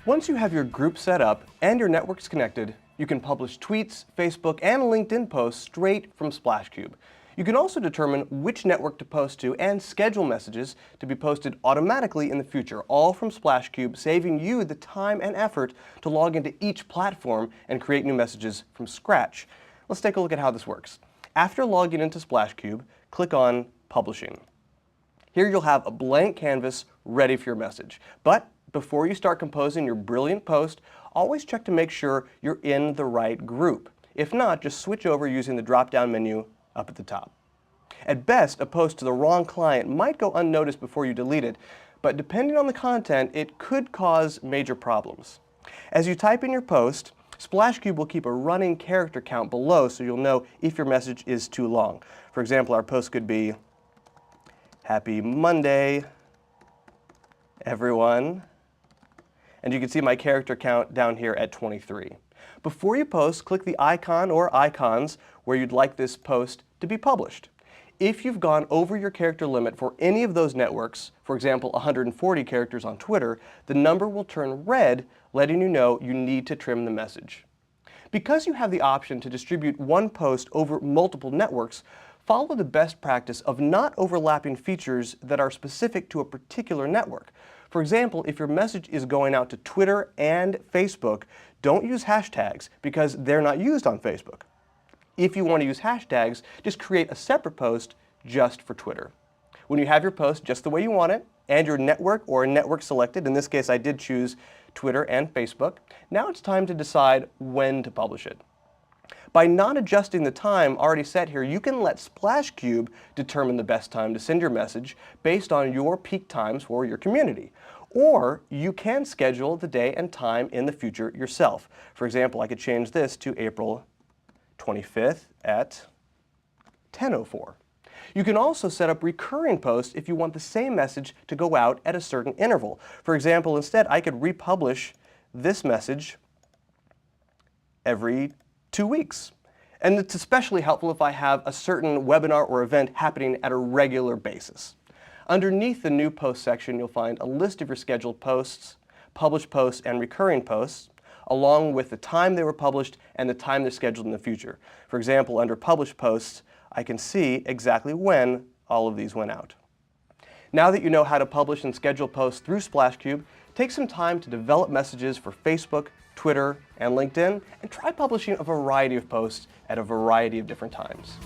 Once you have your group set up and your networks connected, you can publish tweets, Facebook, and LinkedIn posts straight from SplashCube. You can also determine which network to post to and schedule messages to be posted automatically in the future, all from SplashCube, saving you the time and effort to log into each platform and create new messages from scratch. Let's take a look at how this works. After logging into SplashCube, click on Publishing. Here you'll have a blank canvas ready for your message. But before you start composing your brilliant post, always check to make sure you're in the right group. If not, just switch over using the drop-down menu up at the top. At best, a post to the wrong client might go unnoticed before you delete it, but depending on the content, it could cause major problems. As you type in your post, SplashCube will keep a running character count below so you'll know if your message is too long. For example, our post could be, "Happy Monday, everyone." And you can see my character count down here at 23. Before you post, click the icon or icons where you'd like this post to be published. If you've gone over your character limit for any of those networks, for example 140 characters on Twitter, the number will turn red, letting you know you need to trim the message. Because you have the option to distribute one post over multiple networks, follow the best practice of not overlapping features that are specific to a particular network. For example, if your message is going out to Twitter and Facebook, don't use hashtags because they're not used on Facebook. If you want to use hashtags, just create a separate post just for Twitter. When you have your post just the way you want it, and your network or network selected, in this case I did choose Twitter and Facebook, now it's time to decide when to publish it. By not adjusting the time already set here, you can let SplashCube determine the best time to send your message based on your peak times for your community. Or you can schedule the day and time in the future yourself. For example, I could change this to April 25th at 10:04. You can also set up recurring posts if you want the same message to go out at a certain interval. For example, instead I could republish this message every 2 weeks. And it's especially helpful if I have a certain webinar or event happening at a regular basis. Underneath the New Post section, you'll find a list of your scheduled posts, published posts, and recurring posts, along with the time they were published and the time they're scheduled in the future. For example, under Published Posts, I can see exactly when all of these went out. Now that you know how to publish and schedule posts through SplashCube, take some time to develop messages for Facebook, Twitter, and LinkedIn, and try publishing a variety of posts at a variety of different times.